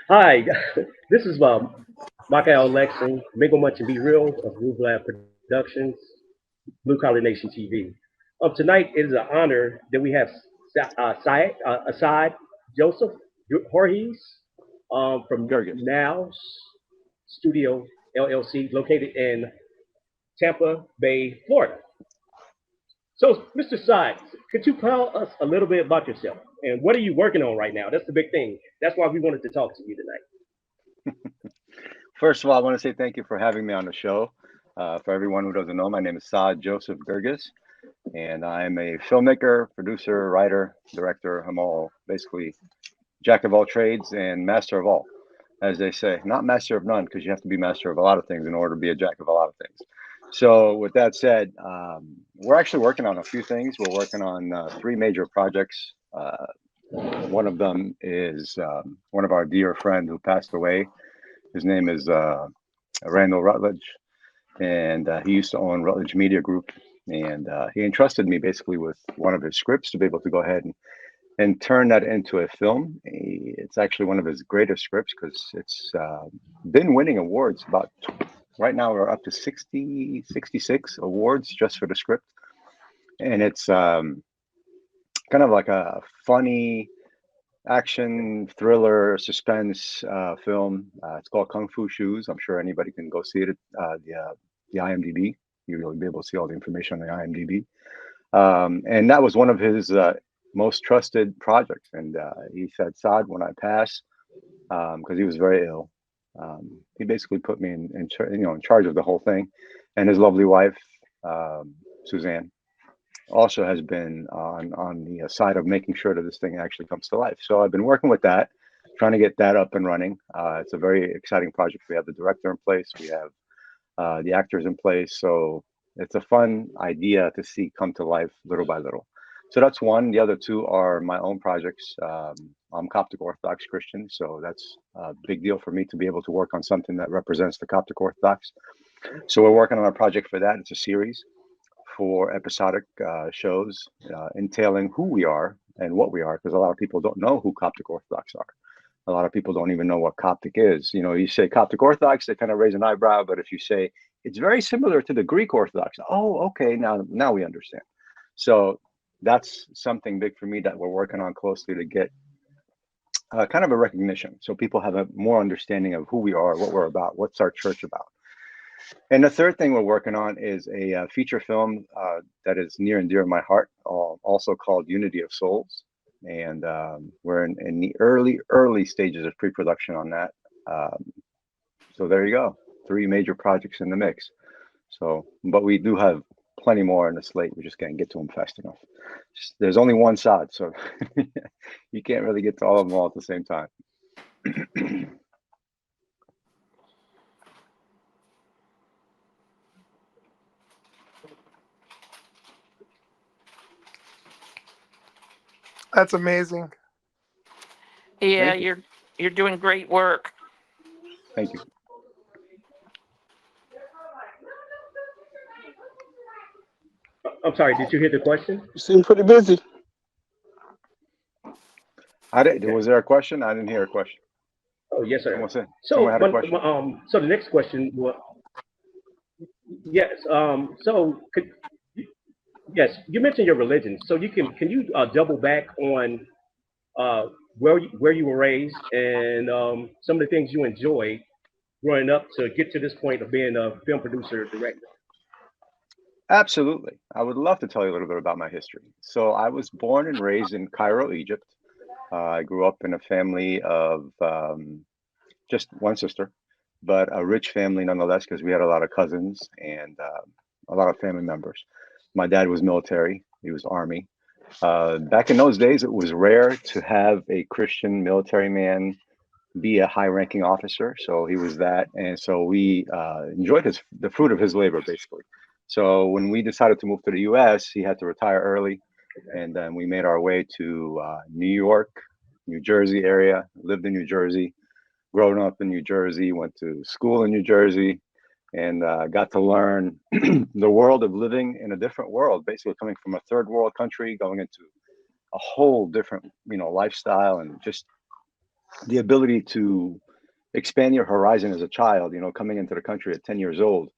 Hi, this is Michael Lexon, Mingle, Munch, and Be Real of Groove Lab Productions, Blue Collar Nation TV. Tonight it is an honor that we have Asad Joseph Jorges from Gurgis. Now's Studio LLC, located in Tampa Bay, Florida. So, Mr. Side, could you tell us a little bit about yourself and what are you working on right now? That's the big thing. That's why we wanted to talk to you tonight. First of all, I want to say thank you for having me on the show. For everyone who doesn't know, my name is Saad Joseph Gurgis, and I'm a filmmaker, producer, writer, director. I'm all basically jack of all trades and master of all, as they say. Not master of none, because you have to be master of a lot of things in order to be a jack of a lot of things. So, with that said, we're actually working on a few things. We're working on three major projects. One of them is one of our dear friend who passed away. His name is Randall Rutledge, and he used to own Rutledge Media Group. And he entrusted me basically with one of his scripts to be able to go ahead and turn that into a film. It's actually one of his greatest scripts because it's been winning awards. About right now, we're up to 60, 66 awards just for the script. And it's kind of like a funny action thriller suspense film. It's called Kung Fu Shoes. I'm sure anybody can go see it at the IMDb. You'll be able to see all the information on the IMDb. And that was one of his most trusted projects. And he said, Saad, when I pass, because he was very ill, he basically put me in charge of the whole thing. And his lovely wife, Suzanne, also has been on the side of making sure that this thing actually comes to life. So I've been working with that, trying to get that up and running. It's a very exciting project. We have the director in place, we have the actors in place, so it's a fun idea to see come to life little by little. So that's one. The other two are my own projects. I'm Coptic Orthodox Christian, so that's a big deal for me to be able to work on something that represents the Coptic Orthodox. So we're working on a project for that. It's a series for episodic shows entailing who we are and what we are, because a lot of people don't know who Coptic Orthodox are. A lot of people don't even know what Coptic is. You know, you say Coptic Orthodox, they kind of raise an eyebrow, but if you say it's very similar to the Greek Orthodox, oh, okay, now we understand. So that's something big for me that we're working on closely to get kind of a recognition, so people have a more understanding of who we are, what we're about, what's our church about. And the third thing we're working on is a feature film that is near and dear to my heart, also called Unity of Souls. And we're in the early stages of pre-production on that. So there you go, three major projects in the mix. So, but we do have plenty more on the slate. We just can't get to them fast enough. There's only one side, so you can't really get to all of them all at the same time. That's amazing. Yeah, Thank you. you're doing great work. Thank you. I'm sorry, did you hear the question? You seem pretty busy. Okay. Was there a question? I didn't hear a question. Oh, yes, sir. Someone said someone So, had a question. so the next question was yes. So, yes, you mentioned your religion. So, can you double back on uh, where you were raised and some of the things you enjoyed growing up to get to this point of being a film producer director? Absolutely. I would love to tell you a little bit about my history. So I was born and raised in Cairo, Egypt. I grew up in a family of just one sister, but a rich family nonetheless, because we had a lot of cousins and a lot of family members. My dad was military, he was Army. Back in those days, it was rare to have a Christian military man be a high-ranking officer. So he was that, and so we enjoyed the fruit of his labor, basically. So when we decided to move to the U.S., he had to retire early, and then we made our way to New York, New Jersey area. Lived in New Jersey, grown up in New Jersey, went to school in New Jersey, and got to learn the world of living in a different world, basically coming from a third world country, going into a whole different, lifestyle and just the ability to expand your horizon as a child, coming into the country at 10 years old,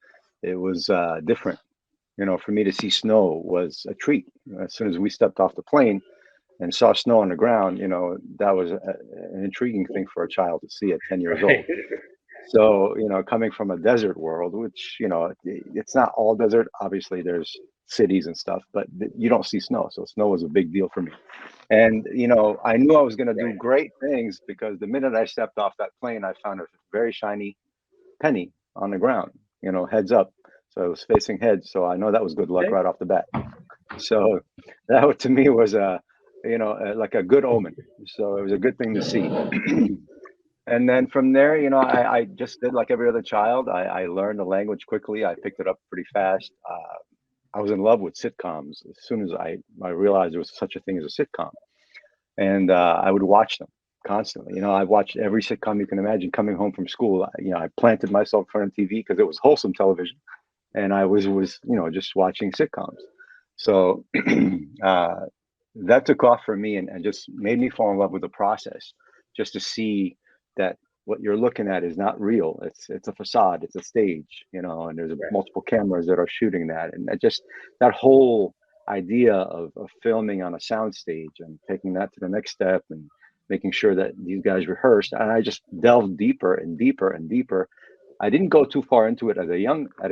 it was different. For me to see snow was a treat. As soon as we stepped off the plane and saw snow on the ground, that was an intriguing thing for a child to see at 10 years old. Right. So, coming from a desert world, which, it's not all desert, obviously there's cities and stuff, but you don't see snow. So snow was a big deal for me. And, I knew I was going to do Right. great things because the minute I stepped off that plane, I found a very shiny penny on the ground, heads up. So it was facing heads. So I know that was good luck Okay. right off the bat. So that to me was like a good omen. So it was a good thing to see. And then from there, I just did like every other child. I learned the language quickly. I picked it up pretty fast. I was in love with sitcoms as soon as I realized there was such a thing as a sitcom. And I would watch them constantly. I watched every sitcom you can imagine coming home from school. I planted myself in front of TV because it was wholesome television. And I was just watching sitcoms. So that took off for me and just made me fall in love with the process, just to see that what you're looking at is not real. It's a facade, it's a stage, and there's Right. multiple cameras that are shooting that. And that whole idea of filming on a sound stage and taking that to the next step and making sure that these guys rehearsed. And I just delved deeper and deeper and deeper. I didn't go too far into it at a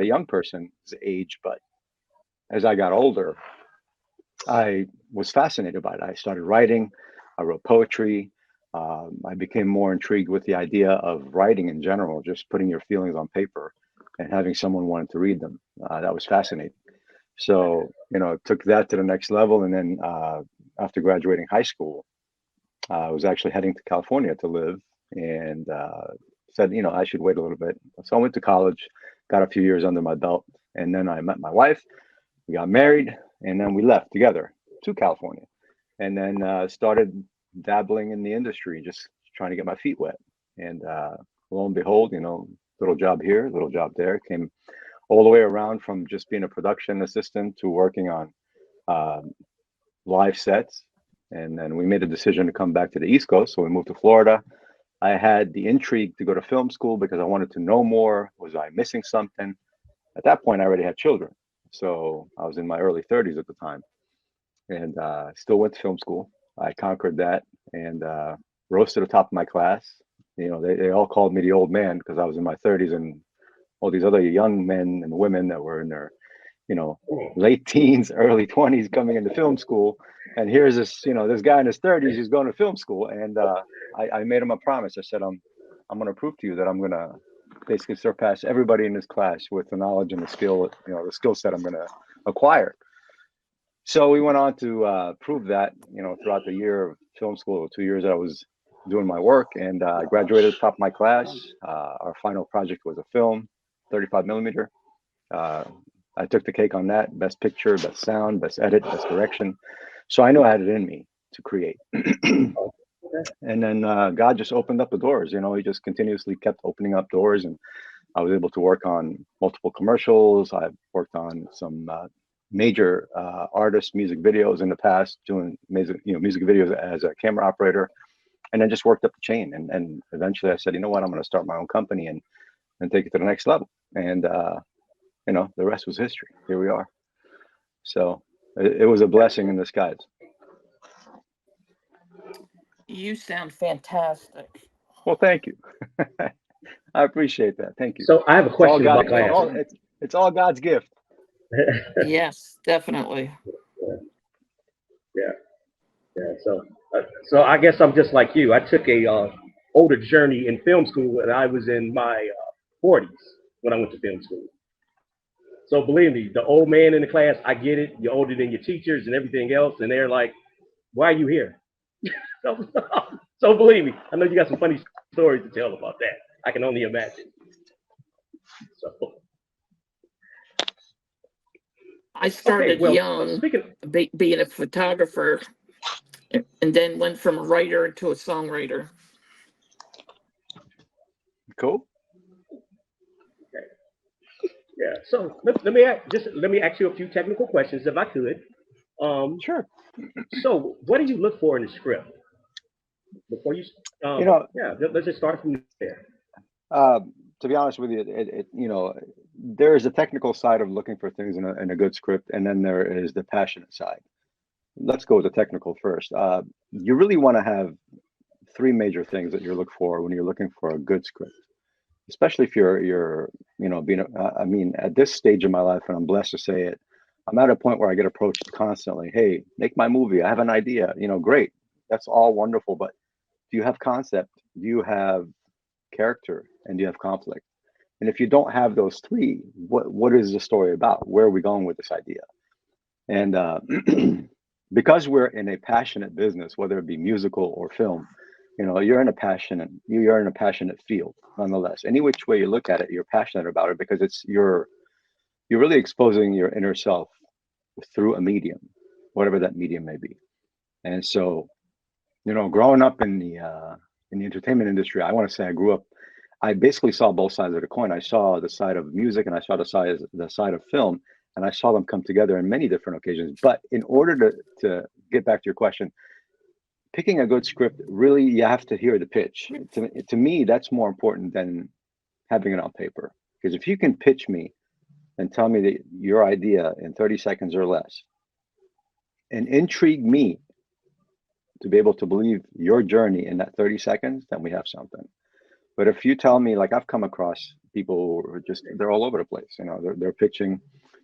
young person's age, but as I got older, I was fascinated by it. I started writing. I wrote poetry. I became more intrigued with the idea of writing in general, just putting your feelings on paper and having someone wanted to read them. That was fascinating. So, took that to the next level. And then after graduating high school, I was actually heading to California to live and said, I should wait a little bit. So I went to college, got a few years under my belt. And then I met my wife. We got married, and then we left together to California, and then started dabbling in the industry, just trying to get my feet wet. And lo and behold, little job here, little job there, came all the way around from just being a production assistant to working on live sets. And then we made a decision to come back to the East Coast, so we moved to Florida. I had the intrigue to go to film school because I wanted to know more. Was I missing something? At that point, I already had children. So I was in my early 30s at the time and still went to film school. I conquered that and rose to the top of my class. They all called me the old man because I was in my 30s and all these other young men and women that were in their, late teens, early 20s coming into film school. And here's this guy in his 30s who's going to film school. And I made him a promise. I said, I'm going to prove to you that I'm going to basically surpass everybody in this class with the knowledge and the skill, the skill set I'm going to acquire. So we went on to prove that, throughout the year of film school, 2 years that I was doing my work, and I graduated at the top of my class. Our final project was a film, 35 millimeter. I took the cake on that, best picture, best sound, best edit, best direction. So I know I had it in me to create. And then God just opened up the doors. He just continuously kept opening up doors, and I was able to work on multiple commercials. I've worked on some major artist music videos in the past, doing music videos as a camera operator, and then just worked up the chain. And eventually, I said, you know what, I'm going to start my own company and take it to the next level. And the rest was history. Here we are. So it was a blessing in disguise. You sound fantastic. Well, thank you. I appreciate that. Thank you. So I have a It's all question God. about class. It's all God's gift. Yes, definitely. Yeah, yeah. So I guess I'm just like you. I took a older journey in film school when I was in my 40s when I went to film school. So believe me, the old man in the class, I get it. You're older than your teachers and everything else, and they're like, "Why are you here?" So believe me, I know you got some funny stories to tell about that. I can only imagine. So I started well, young, speaking. being a photographer, and then went from a writer to a songwriter. Cool. Yeah. So let me ask you a few technical questions if I could. Sure. So what do you look for in a script? before you, You know, yeah, let's just start from there. to be honest with you, you know, there is a technical side of looking for things in a good script, and then there is the passionate side. Let's go with the technical first. You really want to have three major things that you look for when you're looking for a good script, especially if you're you know being I mean, at this stage of my life, and I'm blessed to say it, I'm at a point where I get approached constantly. Hey, make my movie. I have an idea. You know, great. That's all wonderful, but do you have concept? Do you have character? And do you have conflict? And if you don't have those three, what is the story about? Where are we going with this idea? And because we're in a passionate business, whether it be musical or film, you know, you're in a passionate field nonetheless. Any which way you look at it, you're passionate about it because you're really exposing your inner self through a medium, whatever that medium may be. And so, you know, growing up in the entertainment industry, I want to say I basically saw both sides of the coin. I saw the side of music and I saw the side of film, and I saw them come together in many different occasions. But in order to get back to your question, picking a good script, really, you have to hear the pitch. To me, that's more important than having it on paper. Because if you can pitch me and tell me that your idea in 30 seconds or less and intrigue me to be able to believe your journey in that 30 seconds, then we have something. But if you tell me, like I've come across people who are they're all over the place, you know, they're pitching,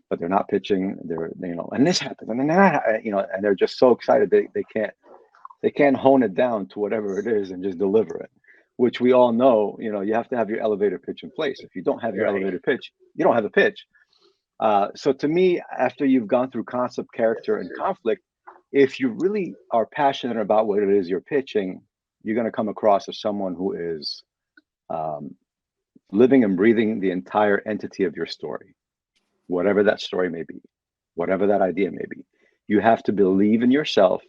but they're not pitching. You know, and this happens, and then that, you know, and they're just so excited they can't hone it down to whatever it is and just deliver it, which we all know, you know, you have to have your elevator pitch in place. If you don't have your elevator pitch, you don't have a pitch. So to me, after you've gone through concept, character, and conflict, if you really are passionate about what it is you're pitching, you're going to come across as someone who is living and breathing the entire entity of your story, whatever that story may be, whatever that idea may be. You have to believe in yourself,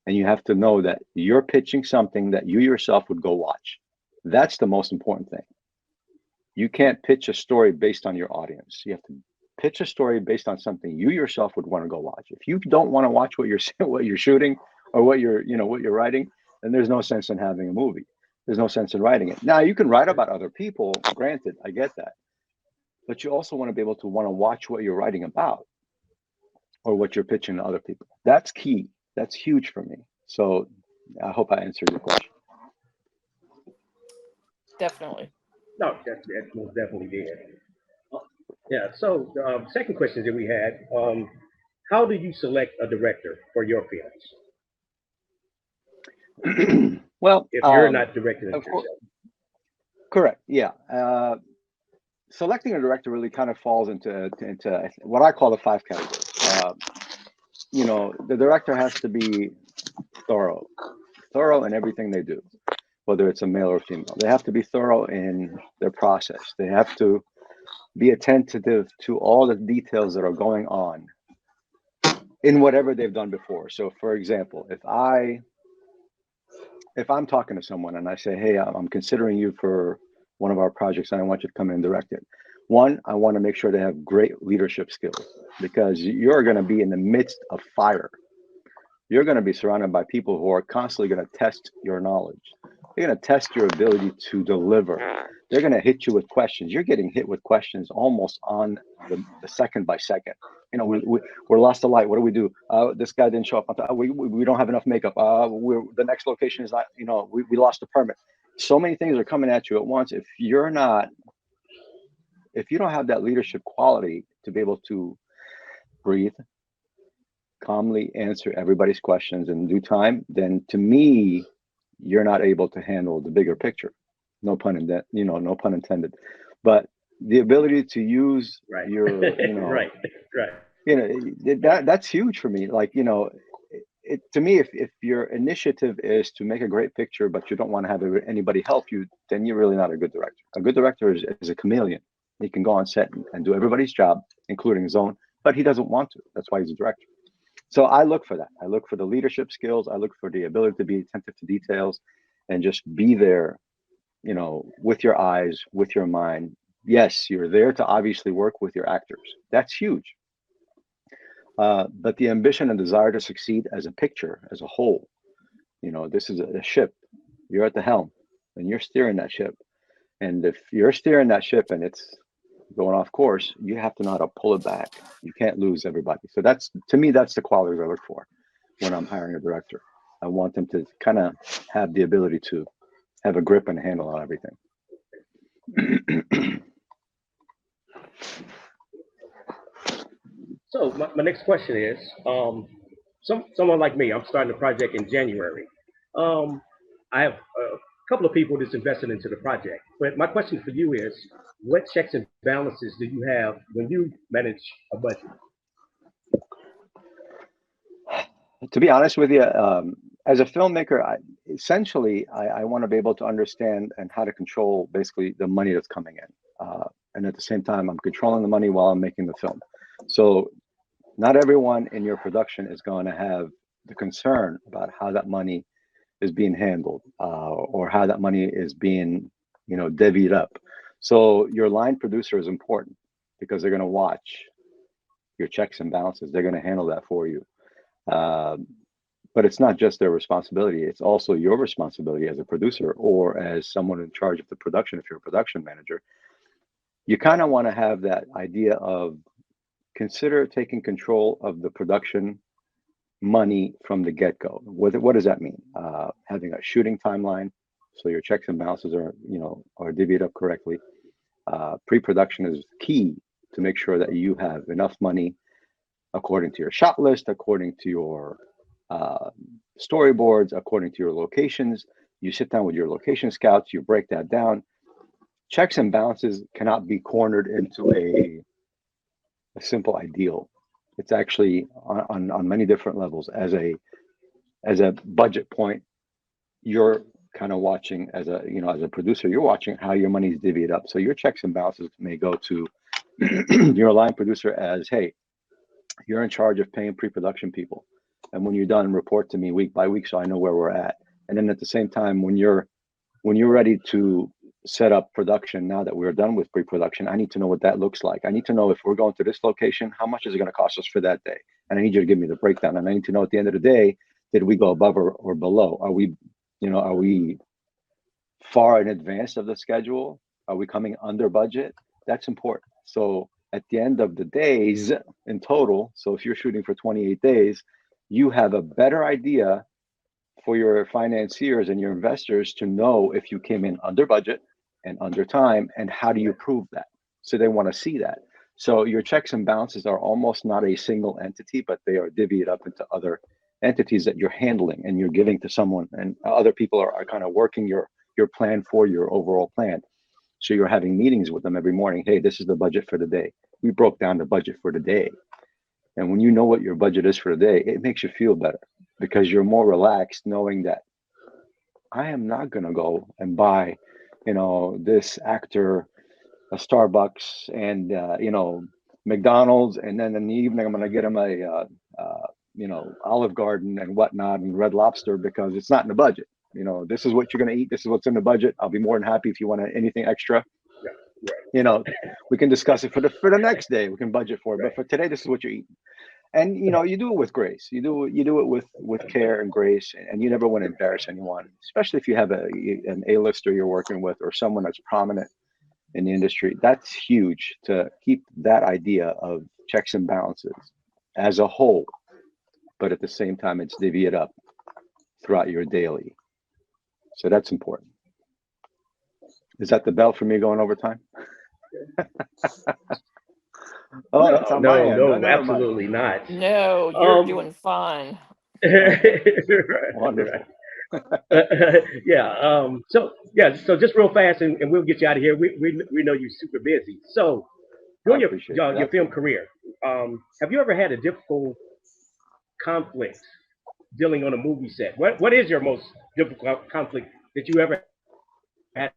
and you have to know that you're pitching something that you yourself would go watch. That's the most important thing. You can't pitch a story based on your audience. You have to pitch a story based on something you yourself would want to go watch. If you don't want to watch what you're shooting or what you're writing, then there's no sense in having a movie. There's no sense in writing it. Now, you can write about other people, granted, I get that. But you also want to be able to want to watch what you're writing about or what you're pitching to other people. That's key. That's huge for me. So I hope I answered your question. Definitely. No, that most definitely did. Yeah. So second question that we had, how do you select a director for your films Well, if you're not directing it yourself? correct. Yeah. Selecting a director really kind of falls into what I call the 5 categories. You know, the director has to be thorough in everything they do, whether it's a male or female. They have to be thorough in their process. They have to be attentive to all the details that are going on in whatever they've done before. So, for example, if I'm talking to someone and I say, hey, I'm considering you for one of our projects and I want you to come in and direct it. One, I want to make sure they have great leadership skills because you're going to be in the midst of fire. You're going to be surrounded by people who are constantly going to test your knowledge. They're going to test your ability to deliver. They're going to hit you with questions. You're getting hit with questions almost on the second by second. You know, we're lost the light. What do we do? This guy didn't show up. We don't have enough makeup. The next location is not, you know, we lost the permit. So many things are coming at you at once. If you don't have that leadership quality to be able to breathe, calmly answer everybody's questions in due time, then to me, you're not able to handle the bigger picture. No pun intended. But the ability to use your, you know, right. You know, that's huge for me. Like, you know, to me, if your initiative is to make a great picture, but you don't want to have anybody help you, then you're really not a good director. A good director is a chameleon. He can go on set and do everybody's job, including his own, but he doesn't want to. That's why he's a director. So I look for that. I look for the leadership skills. I look for the ability to be attentive to details and just be there, you know, with your eyes, with your mind. Yes, you're there to obviously work with your actors. That's huge. But the ambition and desire to succeed as a picture, as a whole, you know, this is a ship. You're at the helm and you're steering that ship. And if you're steering that ship and it's going off course, you have to know how to pull it back. You can't lose everybody. So that's, to me, that's the quality I look for when I'm hiring a director. I want them to kind of have the ability to have a grip and a handle on everything. So my next question is, someone like me, I'm starting the project in January. I have a couple of people that's invested into the project, but my question for you is, what checks and balances do you have when you manage a budget? To be honest with you, as a filmmaker, I want to be able to understand and how to control basically the money that's coming in. And at the same time, I'm controlling the money while I'm making the film. So not everyone in your production is going to have the concern about how that money is being handled, or how that money is being, divvied up. So your line producer is important because they're going to watch your checks and balances. They're going to handle that for you. But it's not just their responsibility. It's also your responsibility as a producer or as someone in charge of the production. If you're a production manager, you kind of want to have that idea of consider taking control of the production money from the get-go. What does that mean? Having a shooting timeline, so your checks and balances are divvied up correctly. Pre-production is key to make sure that you have enough money according to your shot list, according to your storyboards, according to your locations. You sit down with your location scouts, you break that down. Checks and balances cannot be cornered into a simple ideal. It's actually on many different levels. As a budget point, you're kind of watching as a producer, you're watching how your money is divvied up. So your checks and balances may go to your line producer as, hey, you're in charge of paying pre-production people. And when you're done, report to me week by week so I know where we're at. And then at the same time, when you're ready to set up production, now that we're done with pre-production, I need to know what that looks like. I need to know if we're going to this location, how much is it going to cost us for that day? And I need you to give me the breakdown. And I need to know at the end of the day, did we go above or below? Are we far in advance of the schedule? Are we coming under budget? That's important. So at the end of the days in total, so if you're shooting for 28 days, you have a better idea for your financiers and your investors to know if you came in under budget and under time, and how do you prove that? So they want to see that. So your checks and balances are almost not a single entity, but they are divvied up into other entities that you're handling and you're giving to someone, and other people are kind of working your plan for your overall plan. So you're having meetings with them every morning. Hey, this is the budget for the day. We broke down the budget for the day. And when you know what your budget is for the day, it makes you feel better because you're more relaxed knowing that I am not going to go and buy, this actor a Starbucks and, McDonald's. And then in the evening, I'm going to get him a, Olive Garden and whatnot and Red Lobster because it's not in the budget. This is what you're going to eat. This is what's in the budget. I'll be more than happy if you want anything extra. We can discuss it for the next day. We can budget for it. But for today, this is what you're eating. And you do it with grace. You do it with care and grace, and you never want to embarrass anyone, especially if you have an A-lister you're working with or someone that's prominent in the industry. That's huge to keep that idea of checks and balances as a whole, but at the same time, it's divvied up throughout your daily. So that's important. Is that the bell for me going over time? Oh, that's on my end. No, absolutely not. No, you're doing fine. Wonderful. So just real fast, and we'll get you out of here. We know you're super busy. So during your film career, have you ever had a difficult conflict dealing on a movie set? What is your most difficult conflict that you ever had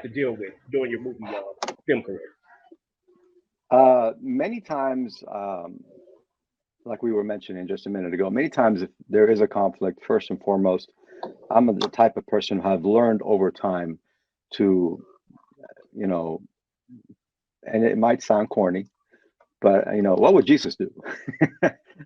to deal with during your movie film career? Many times, like we were mentioning just a minute ago, many times if there is a conflict, first and foremost, I'm the type of person who have learned over time to, and it might sound corny, but what would Jesus do?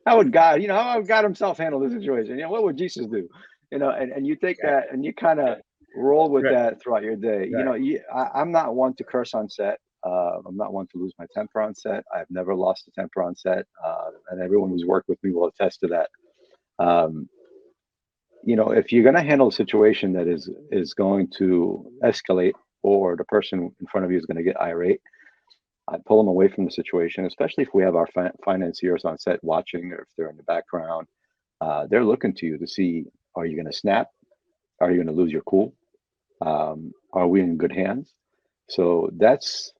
How would God himself handle the situation? What would Jesus do? and you take that and you kind of roll with Right. that throughout your day. Right. I'm not one to curse on set. I'm not one to lose my temper on set. I've never lost a temper on set, and everyone who's worked with me will attest to that. Um, if you're going to handle a situation that is going to escalate, or the person in front of you is going to get irate, I pull them away from the situation, especially if we have our financiers on set watching, or if they're in the background. They're looking to you to see, are you going to snap? Are you going to lose your cool? Are we in good hands? So that's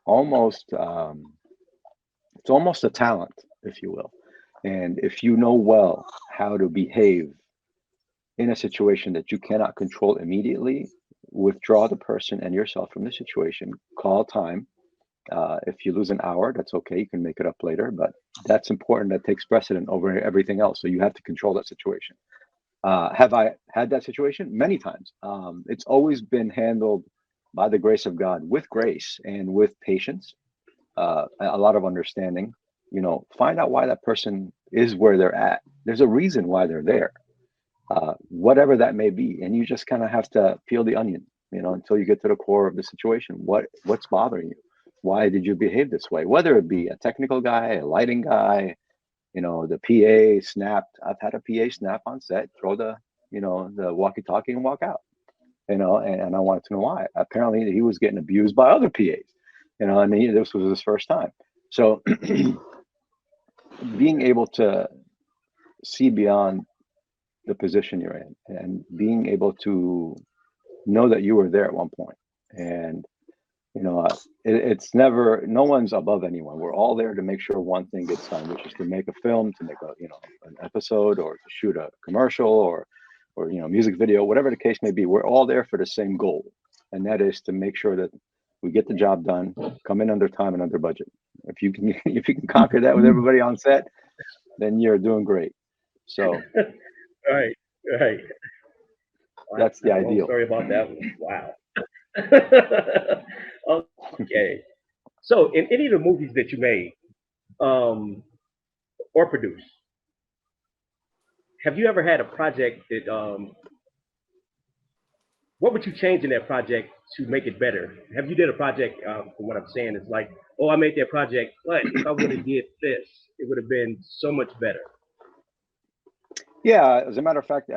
almost it's almost a talent, if you will. And if you know well how to behave in a situation that you cannot control immediately, withdraw the person and yourself from the situation, call time. If you lose an hour, that's okay. You can make it up later, but that's important. That takes precedent over everything else. So you have to control that situation. Have I had that situation? Many times. It's always been handled by the grace of God, with grace and with patience, a lot of understanding. Find out why that person is where they're at. There's a reason why they're there, whatever that may be, and you just kind of have to peel the onion, until you get to the core of the situation. What's bothering you? Why did you behave this way? Whether it be a technical guy, a lighting guy, the PA snapped. I've had a PA snap on set, throw the walkie-talkie and walk out. And I wanted to know why. Apparently, he was getting abused by other PAs. And this was his first time. So, being able to see beyond the position you're in, and being able to know that you were there at one point, and it's never, no one's above anyone. We're all there to make sure one thing gets done, which is to make a film, to make an episode, or to shoot a commercial, or music video, whatever the case may be. We're all there for the same goal, and that is to make sure that we get the job done, come in under time and under budget. If you can if you can conquer that with everybody on set, then you're doing great. So Right. Right. that's the Wow, long ideal. story about that one. Wow. Okay. So, in any of the movies that you made, or produced, have you ever had a project that what would you change in that project to make it better? Have you did a project? From what I'm saying, it's like, oh, I made that project, but if I would have did this, it would have been so much better. Yeah, as a matter of fact,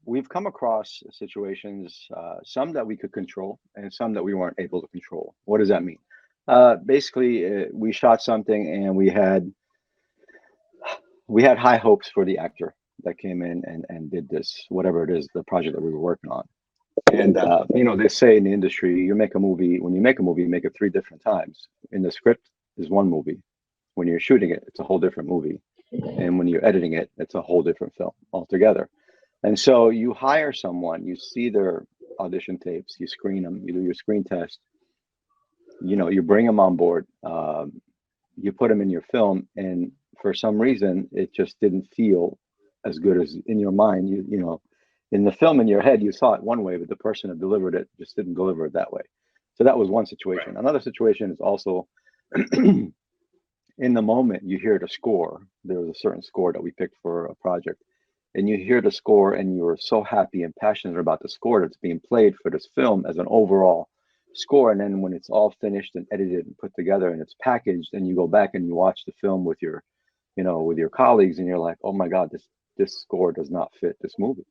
we've come across situations, some that we could control and some that we weren't able to control. What does that mean? Basically, we shot something and we had high hopes for the actor that came in and did this, whatever it is, the project that we were working on. And they say in the industry, when you make a movie, you make it 3 different times. In the script is one movie. When you're shooting it, it's a whole different movie. And when you're editing it, it's a whole different film altogether. And so you hire someone, you see their audition tapes, you screen them, you do your screen test, you bring them on board, you put them in your film, and for some reason, it just didn't feel as good as in your mind. In the film in your head, you saw it one way, but the person that delivered it just didn't deliver it that way. So that was one situation. Right. Another situation is also in the moment you hear the score. There was a certain score that we picked for a project, and you hear the score and you're so happy and passionate about the score that's being played for this film as an overall score. And then when it's all finished and edited and put together and it's packaged, and you go back and you watch the film with your colleagues, and you're like, oh my God, this score does not fit this movie.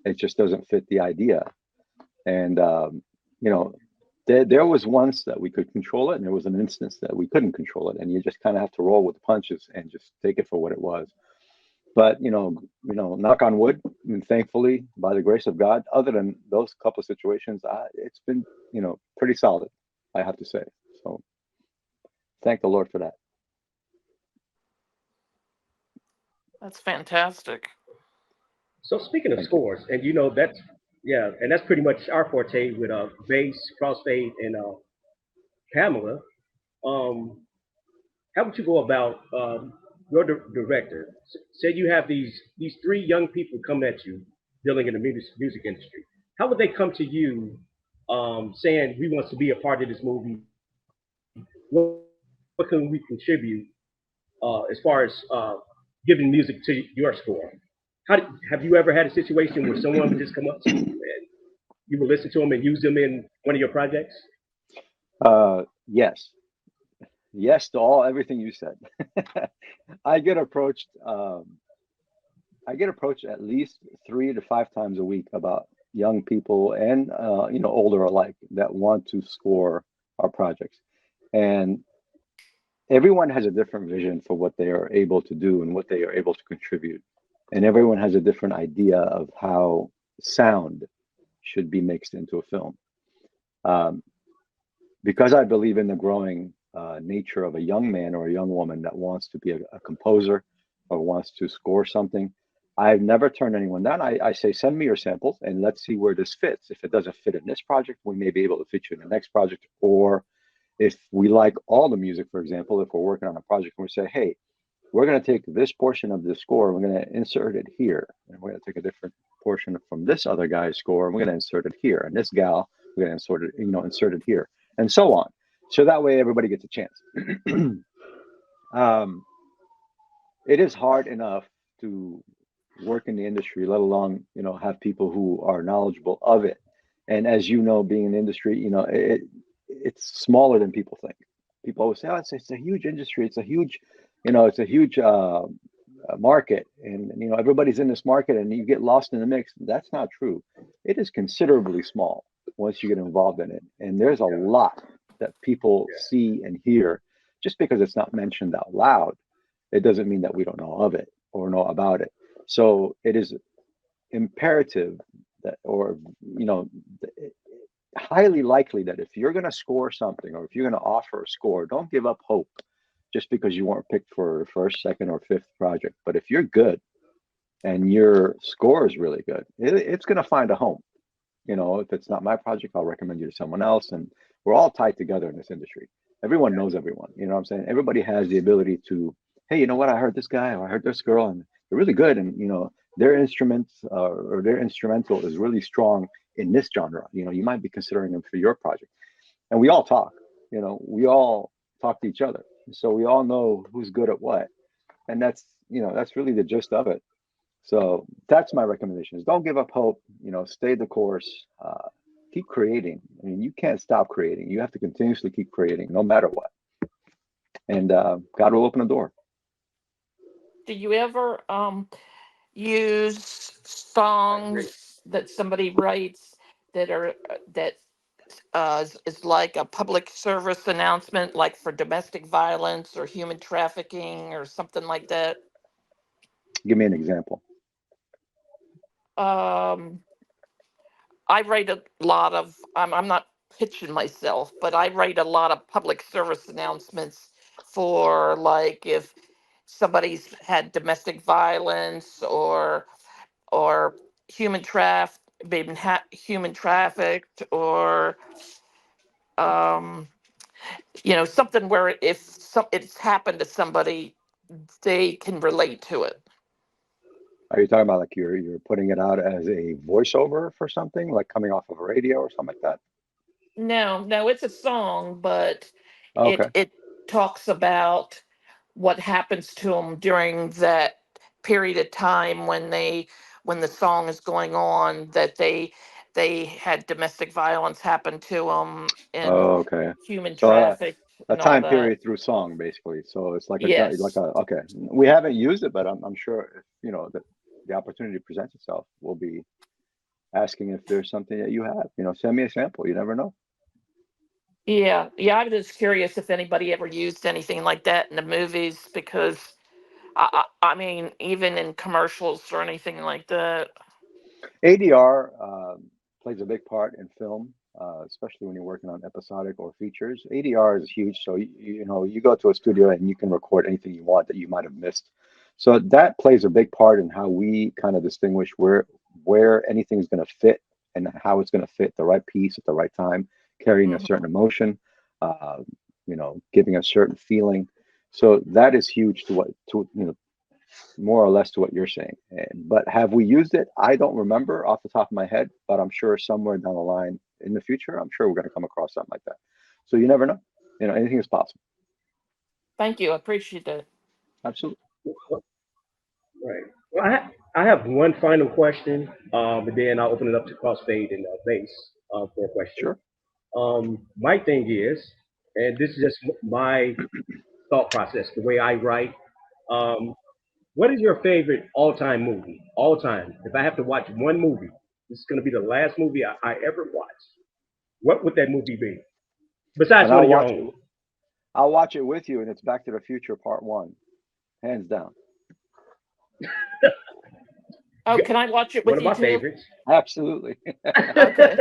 It just doesn't fit the idea. And there was once that we could control it, and there was an instance that we couldn't control it, and you just kind of have to roll with the punches and just take it for what it was. But knock on wood, and thankfully, by the grace of God, other than those couple of situations, it's been pretty solid, I have to say. So thank the Lord for that. That's fantastic. So speaking of Thank you. scores, and that's pretty much our forte with bass, crossfade, and Pamela. Um, how would you go about your director? Say you have these 3 young people coming at you, dealing in the music industry. How would they come to you, saying we want to be a part of this movie? What, what can we contribute as far as giving music to your score? Have you ever had a situation where someone would just come up to you and you would listen to them and use them in one of your projects? Yes, yes to all everything you said. I get approached. I get approached at least 3 to 5 times a week about young people and older alike that want to score our projects, and everyone has a different vision for what they are able to do and what they are able to contribute, and everyone has a different idea of how sound should be mixed into a film. Um, because I believe in the growing nature of a young man or a young woman that wants to be a composer or wants to score something, I've never turned anyone down. I say, send me your samples and let's see where this fits. If it doesn't fit in this project, we may be able to fit you in the next project. Or if we like all the music, for example, if we're working on a project and we say, hey, we're going to take this portion of the score, we're going to insert it here. And we're going to take a different portion from this other guy's score, and we're going to insert it here. And this gal, we're going to insert it here, and so on. So that way everybody gets a chance. um, it is hard enough to work in the industry, let alone, have people who are knowledgeable of it. And as you know, being in the industry, it's smaller than people think. People always say, "Oh, it's a huge industry. It's a huge market, and everybody's in this market, and you get lost in the mix." That's not true. It is considerably small once you get involved in it, and there's a lot that people see and hear. Just because it's not mentioned out loud, it doesn't mean that we don't know of it or know about it. So it is imperative that, or highly likely that if you're going to score something or if you're going to offer a score, don't give up hope just because you weren't picked for the first, second, or fifth project. But if you're good and your score is really good, it's going to find a home. If it's not my project, I'll recommend you to someone else. And we're all tied together in this industry. Everyone knows everyone. You know what I'm saying? Everybody has the ability to, hey, you know what? I heard this guy or I heard this girl and they're really good. And, their instruments or their instrumental is really strong in this genre. You might be considering them for your project. And we all talk, we all talk to each other. So we all know who's good at what. And that's really the gist of it. So that's my recommendation is don't give up hope, stay the course, keep creating. I mean, you can't stop creating. You have to continuously keep creating no matter what. And God will open a door. Do you ever use songs that somebody writes that is like a public service announcement, like for domestic violence or human trafficking or something like that? Give me an example. Um, I write a lot of, I'm not pitching myself, but I write a lot of public service announcements for like if somebody's had domestic violence or human trafficked or um something where if it's happened to somebody, they can relate to it. Are you talking about like you're putting it out as a voiceover for something, like coming off of a radio or something like that? No, it's a song, but Okay. it talks about what happens to them during that period of time when the song is going on, that they had domestic violence happen to them and Oh, okay. human So traffic a and all time that. period through song, basically. So it's like Yes. okay. We haven't used it, but I'm sure if, the opportunity presents itself, we'll be asking if there's something that you have. Send me a sample. You never know. Yeah, I'm just curious if anybody ever used anything like that in the movies, because I mean, even in commercials or anything like that. ADR plays a big part in film, especially when you're working on episodic or features. ADR is huge, so you go to a studio and you can record anything you want that you might have missed. So that plays a big part in how we kind of distinguish where anything's going to fit and how it's going to fit the right piece at the right time, carrying a Mhm. certain emotion, giving a certain feeling. So that is huge to more or less to what you're saying. But have we used it? I don't remember off the top of my head, but I'm sure somewhere down the line in the future, I'm sure we're going to come across something like that. So you never know. Anything is possible. Thank you, I appreciate that. Absolutely. Right. Well, I have one final question, and then I'll open it up to Crossfade and Base for a question. Sure. My thing is, and this is just my thought process, the way I write. Um, what is your favorite all-time movie? All time. If I have to watch one movie, this is going to be the last movie I ever watched. What would that movie be? Besides And one I'll of your watch it. own. I'll watch it with you, and it's Back to the Future Part One, hands down. Oh, can I watch it One with of you my too? favorites. Absolutely. Okay.